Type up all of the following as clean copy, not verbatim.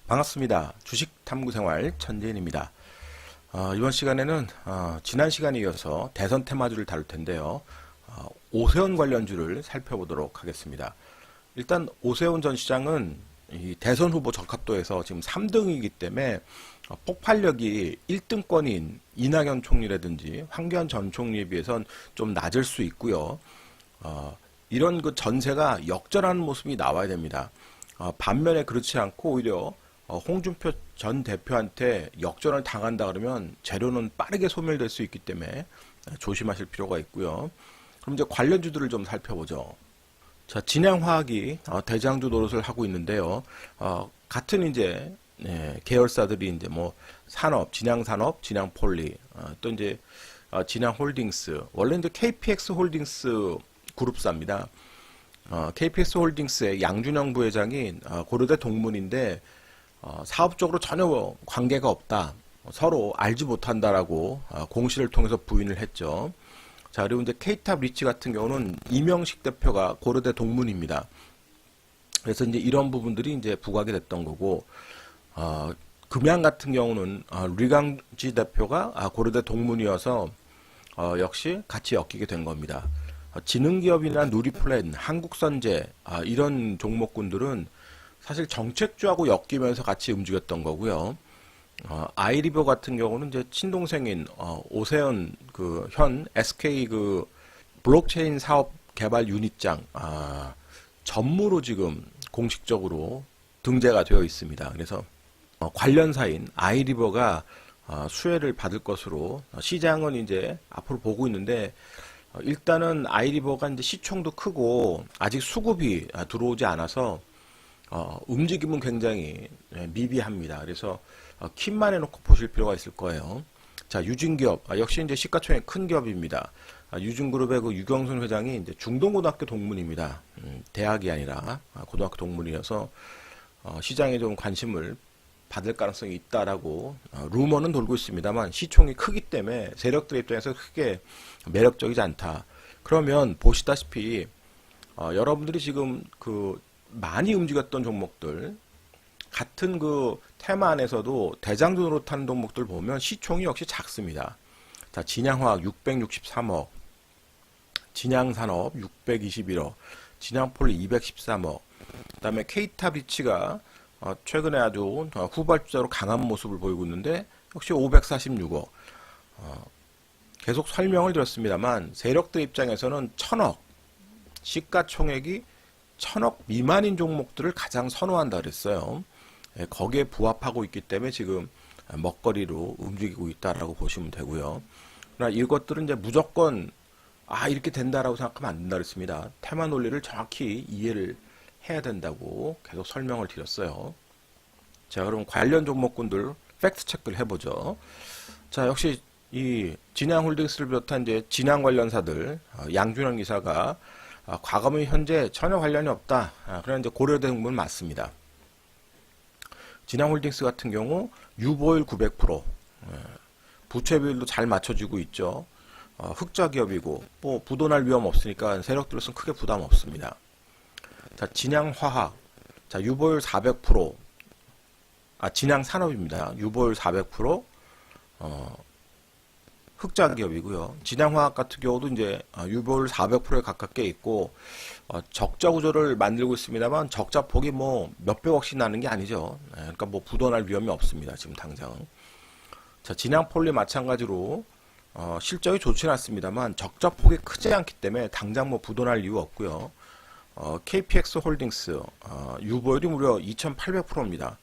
반갑습니다. 주식탐구생활 천재인입니다. 이번 시간에는 지난 시간에 이어서 대선 테마주를 다룰 텐데요. 오세훈 관련주를 살펴보도록 하겠습니다. 일단 오세훈 전 시장은 이 대선 후보 적합도에서 지금 3등이기 때문에 폭발력이 1등권인 이낙연 총리라든지 황교안 전 총리에 비해선 좀 낮을 수 있고요. 이런 그 전세가 역전하는 모습이 나와야 됩니다. 반면에 그렇지 않고 오히려 홍준표 전 대표한테 역전을 당한다 그러면 재료는 빠르게 소멸될 수 있기 때문에 조심하실 필요가 있고요. 그럼 이제 관련주들을 좀 살펴보죠. 자, 진양화학이 대장주 노릇을 하고 있는데요. 같은 이제 계열사들이 이제 뭐 산업, 진양산업, 진양폴리, 또 이제 진양홀딩스, 원래 이제 KPX 홀딩스 그룹사입니다. KPX 홀딩스의 양준영 부회장이 고려대 동문인데 사업적으로 전혀 관계가 없다. 서로 알지 못한다라고 공시를 통해서 부인을 했죠. 자, 그리고 이제 K탑 리치 같은 경우는 이명식 대표가 고려대 동문입니다. 그래서 이제 이런 부분들이 이제 부각이 됐던 거고, 금양 같은 경우는 류강지 대표가 고려대 동문이어서 역시 같이 엮이게 된 겁니다. 지능기업이나 누리플랜, 한국선제 이런 종목군들은 사실 정책주하고 엮이면서 같이 움직였던 거고요. 아이리버 같은 경우는 이제 친동생인 오세훈 그 현 SK 그 블록체인 사업 개발 유닛장 전무로 지금 공식적으로 등재가 되어 있습니다. 그래서 관련사인 아이리버가 수혜를 받을 것으로 시장은 이제 앞으로 보고 있는데, 일단은 아이리버가 이제 시총도 크고 아직 수급이 들어오지 않아서 움직임은 굉장히 미비합니다. 그래서 kit만 해놓고 보실 필요가 있을 거예요. 자, 유진기업 역시 이제 시가총액 큰 기업입니다. 유진그룹의 그 유경순 회장이 이제 중동고등학교 동문입니다. 대학이 아니라 고등학교 동문이어서 시장에 좀 관심을 받을 가능성이 있다라고 루머는 돌고 있습니다만, 시총이 크기 때문에 세력들 입장에서 크게 매력적이지 않다. 그러면 보시다시피 여러분들이 지금 그 많이 움직였던 종목들, 같은 그 테마 안에서도 대장주 노릇하는 종목들 보면 시총이 역시 작습니다. 자, 진양화학 663억, 진양산업 621억, 진양폴리 213억, 그 다음에 K탑 리치가 최근에 아주 후발주자로 강한 모습을 보이고 있는데 역시 546억. 계속 설명을 드렸습니다만 세력들 입장에서는 1000억, 시가총액이 1000억 미만인 종목들을 가장 선호한다 그랬어요. 거기에 부합하고 있기 때문에 지금 먹거리로 움직이고 있다라고 보시면 되고요. 그러나 이것들은 이제 무조건 이렇게 된다라고 생각하면 안 된다 그랬습니다. 테마 논리를 정확히 이해를 해야 된다고 계속 설명을 드렸어요. 자, 그럼 관련 종목군들 팩트 체크를 해보죠. 자, 역시 이 진양홀딩스를 비롯한 이제 진양 관련사들, 양준영 기사가 과거면 현재 전혀 관련이 없다. 그런 이제 고려대 동문 맞습니다. 진양홀딩스 같은 경우 유보율 900%, 부채 비율도 잘 맞춰지고 있죠. 흑자 기업이고 뭐 부도날 위험 없으니까 세력들로서는 크게 부담 없습니다. 자, 진양화학, 자, 유보율 400%, 진양산업입니다. 유보율 400%, 흑자 기업이고요. 진양화학 같은 경우도 이제 유보율 400%에 가깝게 있고 적자 구조를 만들고 있습니다만 적자 폭이 뭐 몇백억씩 나는 게 아니죠. 그러니까 뭐 부도날 위험이 없습니다. 지금 당장. 자, 진양폴리 마찬가지로 실적이 좋지는 않습니다만 적자 폭이 크지 않기 때문에 당장 뭐 부도날 이유 없고요. KPX 홀딩스 유보율이 무려 2800%입니다.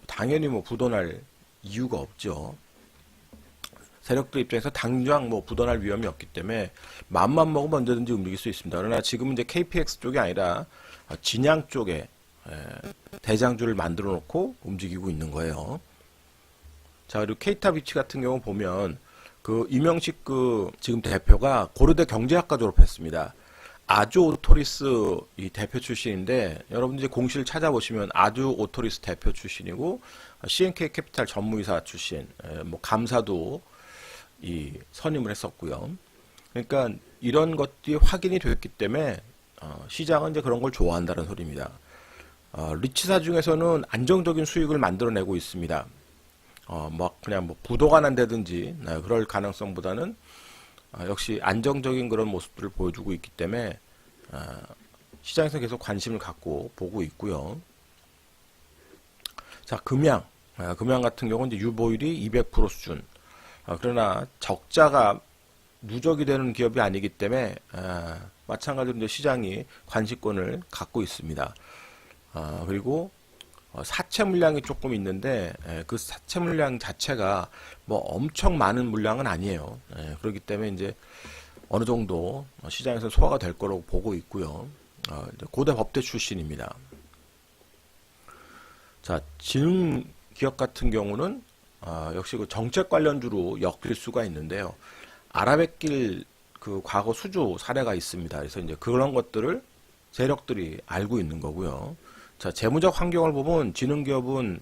당연히 뭐 부도날 이유가 없죠. 세력들 입장에서 당장 뭐 부도날 위험이 없기 때문에 맘만 먹으면 언제든지 움직일 수 있습니다. 그러나 지금 이제 KPX 쪽이 아니라 진양 쪽에 대장주를 만들어 놓고 움직이고 있는 거예요. 자, 그리고 K탑 위치 같은 경우 보면 그 이명식 그 지금 대표가 고려대 경제학과 졸업했습니다. 아주 오토리스 이 대표 출신인데, 여러분 이제 공시를 찾아보시면 아주 오토리스 대표 출신이고 CNK 캐피탈 전무이사 출신, 뭐 감사도 이 선임을 했었고요. 그러니까 이런 것들이 확인이 됐기 때문에 시장은 이제 그런 걸 좋아한다는 소리입니다. 리츠사 중에서는 안정적인 수익을 만들어내고 있습니다. 막 그냥 뭐 부도가 난다든지 그럴 가능성보다는 역시 안정적인 그런 모습들을 보여주고 있기 때문에 시장에서 계속 관심을 갖고 보고 있고요. 자, 금양 같은 경우는 이제 유보율이 200% 수준. 그러나 적자가 누적이 되는 기업이 아니기 때문에 마찬가지로 이제 시장이 관심권을 갖고 있습니다. 그리고 사채 물량이 조금 있는데 그 사채 물량 자체가 뭐 엄청 많은 물량은 아니에요. 그렇기 때문에 이제 어느 정도 시장에서 소화가 될 거라고 보고 있고요. 고대 법대 출신입니다. 자, 지능 기업 같은 경우는 역시 그 정책 관련주로 엮일 수가 있는데요. 아라뱃길 그 과거 수주 사례가 있습니다. 그래서 이제 그런 것들을 세력들이 알고 있는 거고요. 자, 재무적 환경을 보면 지능기업은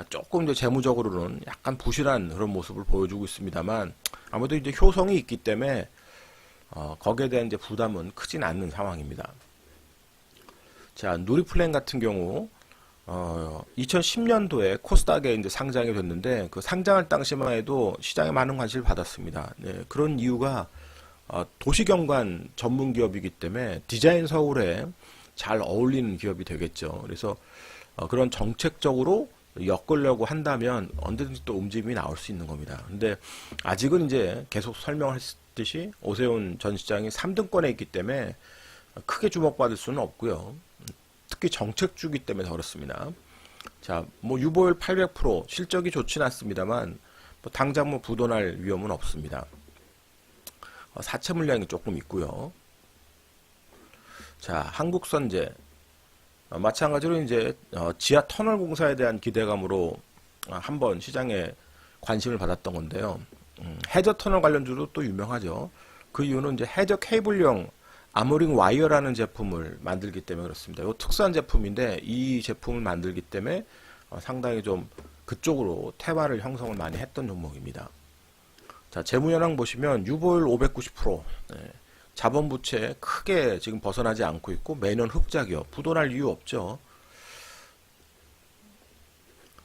조금 이제 재무적으로는 약간 부실한 그런 모습을 보여주고 있습니다만 아무래도 이제 효성이 있기 때문에 거기에 대한 이제 부담은 크진 않는 상황입니다. 자, 누리플랜 같은 경우 2010년도에 코스닥에 이제 상장이 됐는데 그 상장할 당시만 해도 시장에 많은 관심을 받았습니다. 네, 그런 이유가 도시경관 전문 기업이기 때문에 디자인 서울에 잘 어울리는 기업이 되겠죠. 그래서 그런 정책적으로 엮으려고 한다면 언제든지 또 움직임이 나올 수 있는 겁니다. 근데 아직은 이제 계속 설명했듯이 오세훈 전 시장이 3등권에 있기 때문에 크게 주목받을 수는 없고요. 특히 정책주기 때문에 더 그렇습니다. 자, 뭐 유보율 800% 실적이 좋지는 않습니다만 뭐 당장 뭐 부도날 위험은 없습니다. 사채 물량이 조금 있고요. 자, 한국선제 마찬가지로 이제 지하 터널 공사에 대한 기대감으로 한번 시장에 관심을 받았던 건데요. 해저 터널 관련주로 또 유명하죠. 그 이유는 이제 해저 케이블용 아모링 와이어라는 제품을 만들기 때문에 그렇습니다. 이 특수한 제품인데 이 제품을 만들기 때문에 상당히 좀 그쪽으로 태화를 형성을 많이 했던 종목입니다. 자, 재무현황 보시면 유보율 590%, 자본부채 크게 지금 벗어나지 않고 있고 매년 흑자기업, 부도날 이유 없죠.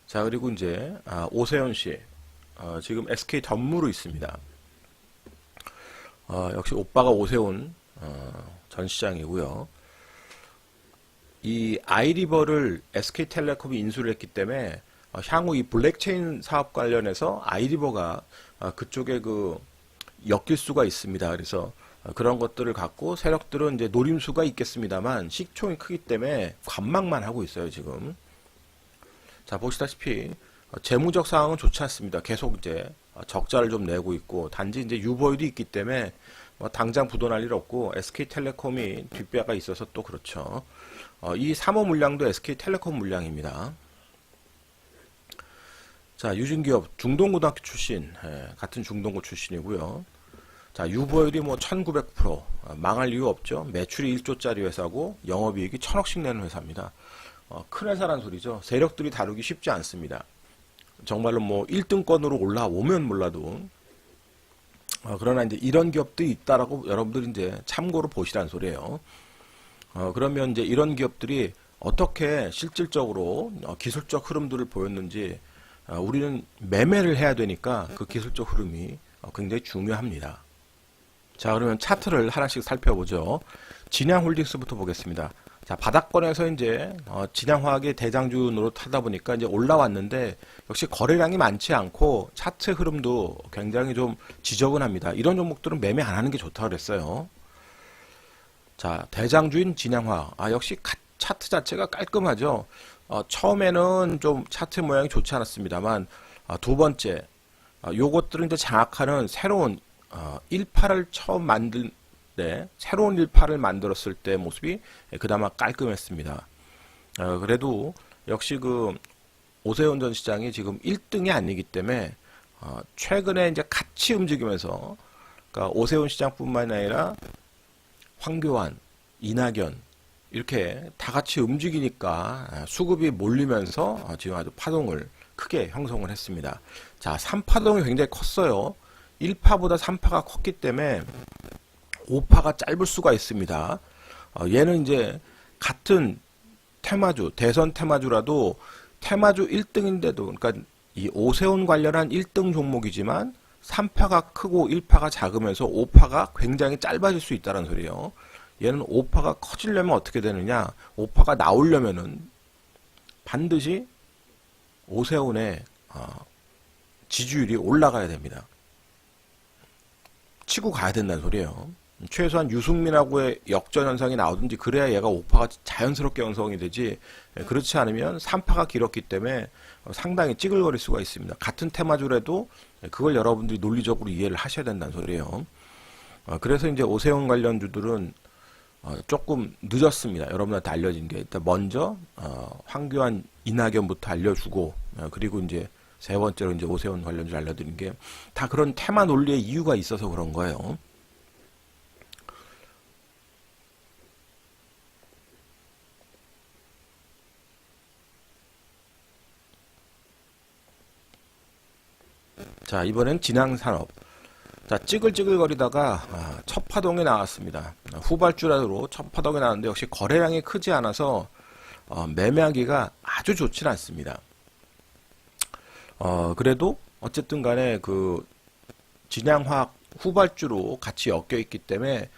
자, 그리고 이제 오세훈 씨 지금 SK 전무로 있습니다. 역시 오빠가 오세훈 전 시장이고요. 이 아이리버를 SK텔레콤이 인수를 했기 때문에 향후 이 블랙체인 사업 관련해서 아이리버가 그쪽에 그 엮일 수가 있습니다. 그래서 그런 것들을 갖고 세력들은 이제 노림수가 있겠습니다만 시총이 크기 때문에 관망만 하고 있어요, 지금. 자, 보시다시피 재무적 상황은 좋지 않습니다. 계속 이제 적자를 좀 내고 있고 단지 이제 유보율이 있기 때문에 뭐 당장 부도날 일 없고 SK텔레콤이 뒷배가 있어서 또 그렇죠. 이 3호 물량도 SK텔레콤 물량입니다. 자, 유진기업 중동고등학교 출신, 같은 중동고 출신이고요. 자, 유보율이 뭐 1900%, 망할 이유 없죠. 매출이 1조짜리 회사고 영업이익이 1000억씩 내는 회사입니다. 큰 회사란 소리죠. 세력들이 다루기 쉽지 않습니다. 정말로 뭐 1등권으로 올라오면 몰라도 그러나 이제 이런 기업들이 있다라고 여러분들이 이제 참고로 보시라는 소리예요. 그러면 이제 이런 기업들이 어떻게 실질적으로 기술적 흐름들을 보였는지 우리는 매매를 해야 되니까 그 기술적 흐름이 굉장히 중요합니다. 자, 그러면 차트를 하나씩 살펴보죠. 진양홀딩스부터 보겠습니다. 자, 바닥권에서 이제 진양화학의 대장주 노릇하다 보니까 이제 올라왔는데 역시 거래량이 많지 않고 차트 흐름도 굉장히 좀 지저분합니다. 이런 종목들은 매매 안 하는 게 좋다고 그랬어요. 자, 대장주인 진양화학. 역시 차트 자체가 깔끔하죠. 처음에는 좀 차트 모양이 좋지 않았습니다만 두 번째 요것들은 이제 장악하는 새로운 1파를 처음 만들 때 새로운 1파를 만들었을 때 모습이 그나마 깔끔했습니다. 그래도 역시 그 오세훈 전 시장이 지금 1등이 아니기 때문에 최근에 이제 같이 움직이면서 그러니까 오세훈 시장뿐만 아니라 황교안, 이낙연 이렇게 다 같이 움직이니까 수급이 몰리면서 지금 아주 파동을 크게 형성을 했습니다. 자, 3파동이 굉장히 컸어요. 1파보다 3파가 컸기 때문에 5파가 짧을 수가 있습니다. 얘는 이제 같은 테마주, 대선 테마주라도 테마주 1등인데도, 그러니까 이 오세훈 관련한 1등 종목이지만 3파가 크고 1파가 작으면서 5파가 굉장히 짧아질 수 있다는 소리예요. 얘는 5파가 커지려면 어떻게 되느냐? 5파가 나오려면은 반드시 오세훈의 지지율이 올라가야 됩니다. 치고 가야 된다는 소리예요. 최소한 유승민하고의 역전 현상이 나오든지 그래야 얘가 5파가 자연스럽게 형성이 되지, 그렇지 않으면 3파가 길었기 때문에 상당히 찌글거릴 수가 있습니다. 같은 테마주라도 그걸 여러분들이 논리적으로 이해를 하셔야 된다는 소리예요. 그래서 이제 오세훈 관련주들은 조금 늦었습니다. 여러분한테 알려진 게 일단 먼저 황교안, 이낙연부터 알려주고, 그리고 이제 세 번째로 이제 오세훈 관련주 알려드린 게 다 그런 테마 논리의 이유가 있어서 그런 거예요. 자, 이번엔 진앙산업. 자, 찌글찌글거리다가 첫 파동이 나왔습니다. 후발주라로 첫 파동이 나왔는데 역시 거래량이 크지 않아서 매매하기가 아주 좋진 않습니다. 그래도 어쨌든 간에 그 진양화학 후발주로 같이 엮여 있기 때문에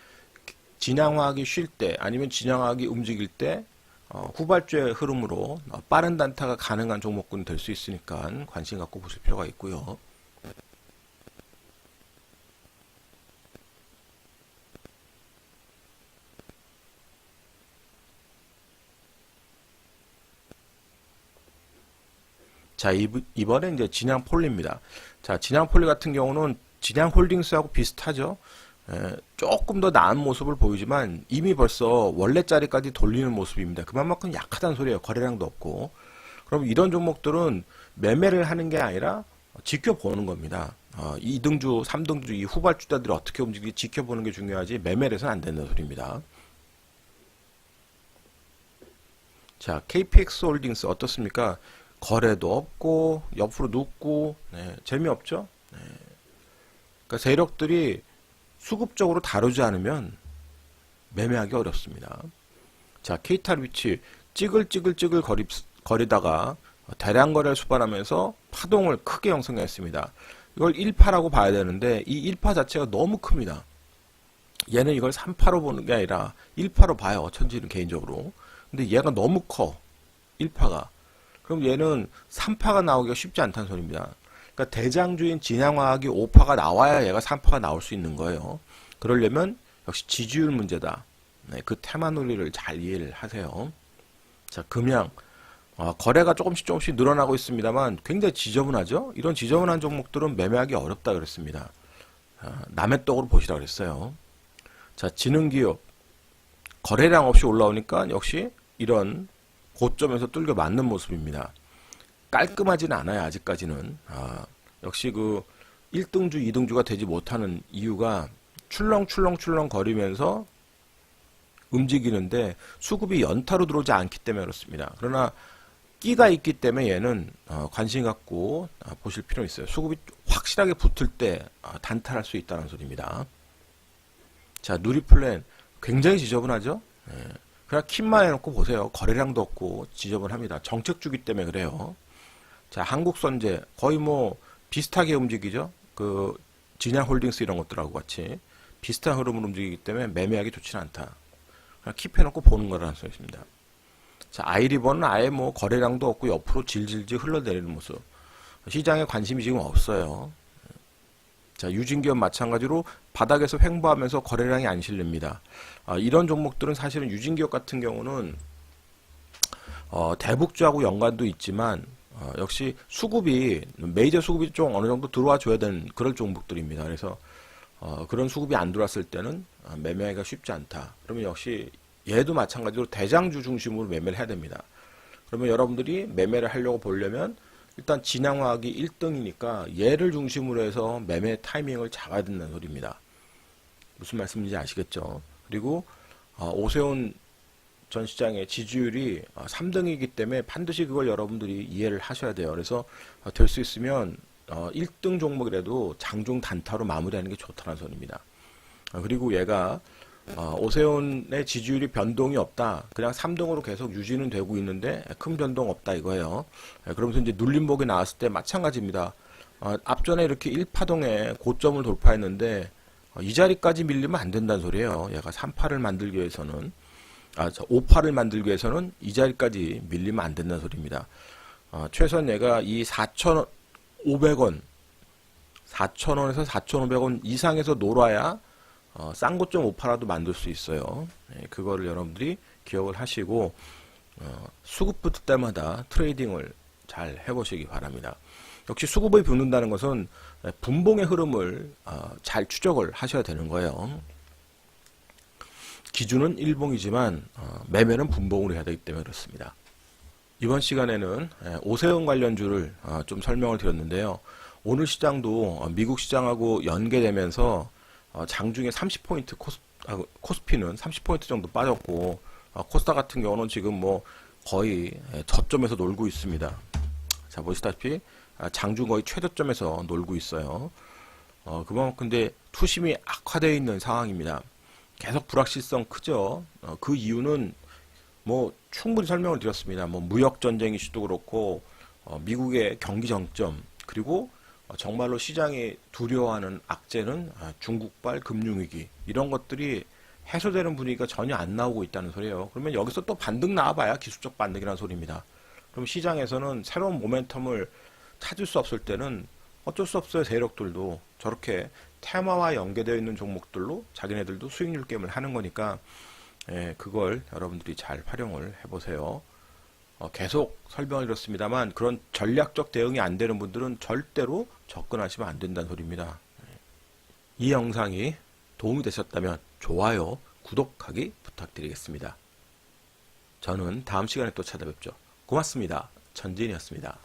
진양화학이 쉴 때 아니면 진양화학이 움직일 때 후발주의 흐름으로 빠른 단타가 가능한 종목군 될 수 있으니까 관심 갖고 보실 필요가 있고요. 자, 이번에 이제 진양폴리입니다. 자, 진양폴리 같은 경우는 진양홀딩스하고 비슷하죠. 조금 더 나은 모습을 보이지만 이미 벌써 원래 자리까지 돌리는 모습입니다. 그만큼 약하다는 소리예요. 거래량도 없고. 그럼 이런 종목들은 매매를 하는 게 아니라 지켜보는 겁니다. 2등주, 3등주, 이 후발주자들이 어떻게 움직이는지 지켜보는 게 중요하지 매매를 해서는 안 된다는 소리입니다. 자, KPX 홀딩스 어떻습니까? 거래도 없고 옆으로 눕고 재미없죠. 그러니까 세력들이 수급적으로 다루지 않으면 매매하기 어렵습니다. 자, 케이탈 위치 찌글찌글 거리다가 대량 거래를 수반하면서 파동을 크게 형성했습니다. 이걸 1파라고 봐야 되는데 이 1파 자체가 너무 큽니다. 얘는 이걸 3파로 보는 게 아니라 1파로 봐요. 천지는 개인적으로. 근데 얘가 너무 커. 1파가. 그럼 얘는 3파가 나오기가 쉽지 않다는 소리입니다. 그러니까 대장주인 진양화학이 5파가 나와야 얘가 3파가 나올 수 있는 거예요. 그러려면 역시 지지율 문제다. 그 테마 논리를 잘 이해를 하세요. 자, 금양. 거래가 조금씩 늘어나고 있습니다만 굉장히 지저분하죠? 이런 지저분한 종목들은 매매하기 어렵다 그랬습니다. 남의 떡으로 보시라 그랬어요. 자, 지능기업. 거래량 없이 올라오니까 역시 이런 고점에서 뚫겨 맞는 모습입니다. 깔끔하지는 않아요. 아직까지는. 역시 그 1등주, 2등주가 되지 못하는 이유가 출렁출렁 거리면서 움직이는데 수급이 연타로 들어오지 않기 때문에 그렇습니다. 그러나 끼가 있기 때문에 얘는 관심 갖고 보실 필요가 있어요. 수급이 확실하게 붙을 때 단타할 수 있다는 소리입니다. 자, 누리플랜 굉장히 지저분하죠? 그냥 kit만 해놓고 보세요. 거래량도 없고 지저분합니다. 정책주기 때문에 그래요. 자, 한국선제 거의 뭐 비슷하게 움직이죠. 그 진양홀딩스 이런 것들하고 같이 비슷한 흐름으로 움직이기 때문에 매매하기 좋지는 않다. 그냥 킵해놓고 보는 거라는 소리입니다. 자, 아이리버는 아예 뭐 거래량도 없고 옆으로 질질질 흘러내리는 모습. 시장에 관심이 지금 없어요. 자, 유진기업 마찬가지로 바닥에서 횡보하면서 거래량이 안 실립니다. 이런 종목들은 사실은 유진기업 같은 경우는 대북주하고 연관도 있지만 역시 수급이 메이저 수급이 좀 어느 정도 들어와 줘야 되는 그런 종목들입니다. 그래서 그런 수급이 안 들어왔을 때는 매매하기가 쉽지 않다. 그러면 역시 얘도 마찬가지로 대장주 중심으로 매매를 해야 됩니다. 그러면 여러분들이 매매를 하려고 보려면 일단 진양화학이 1등이니까 얘를 중심으로 해서 매매 타이밍을 잡아야 된다는 소리입니다. 무슨 말씀인지 아시겠죠? 그리고 오세훈 전 시장의 지지율이 3등이기 때문에 반드시 그걸 여러분들이 이해를 하셔야 돼요. 그래서 될 수 있으면 1등 종목이라도 장중 단타로 마무리하는 게 좋다는 소리입니다. 그리고 얘가 오세훈의 지지율이 변동이 없다. 그냥 3등으로 계속 유지는 되고 있는데 큰 변동 없다 이거예요. 그러면서 이제 눌림목이 나왔을 때 마찬가지입니다. 앞전에 이렇게 1파동에 고점을 돌파했는데 이 자리까지 밀리면 안 된다는 소리예요. 얘가 3파를 만들기 위해서는 5파를 만들기 위해서는 이 자리까지 밀리면 안 된다는 소리입니다. 최소한 얘가 이 4,500원 4,000원에서 4,500원 이상에서 놀아야 싼 것 좀 5파라도 만들 수 있어요. 그거를 여러분들이 기억을 하시고 수급 붙을 때마다 트레이딩을 잘 해보시기 바랍니다. 역시 수급이 붙는다는 것은 분봉의 흐름을 잘 추적을 하셔야 되는 거예요. 기준은 일봉이지만 매매는 분봉으로 해야 되기 때문에 그렇습니다. 이번 시간에는 오세훈 관련주를 좀 설명을 드렸는데요. 오늘 시장도 미국 시장하고 연계되면서 장중에 30포인트 코스피는 30포인트 정도 빠졌고 코스닥 같은 경우는 지금 뭐 거의 저점에서 놀고 있습니다. 자, 보시다시피 장중 거의 최저점에서 놀고 있어요. 그만큼 근데 투심이 악화되어 있는 상황입니다. 계속 불확실성 크죠. 그 이유는 뭐 충분히 설명을 드렸습니다. 뭐 무역 전쟁 이슈도 그렇고 미국의 경기 정점 그리고 정말로 시장이 두려워하는 악재는 중국발 금융위기 이런 것들이 해소되는 분위기가 전혀 안 나오고 있다는 소리예요. 그러면 여기서 또 반등 나와봐야 기술적 반등이라는 소리입니다. 그럼 시장에서는 새로운 모멘텀을 찾을 수 없을 때는 어쩔 수 없어요. 세력들도 저렇게 테마와 연계되어 있는 종목들로 자기네들도 수익률 게임을 하는 거니까 그걸 여러분들이 잘 활용을 해보세요. 계속 설명을 드렸습니다만 그런 전략적 대응이 안 되는 분들은 절대로 접근하시면 안 된다는 소리입니다. 이 영상이 도움이 되셨다면 좋아요, 구독하기 부탁드리겠습니다. 저는 다음 시간에 또 찾아뵙죠. 고맙습니다. 전진이었습니다.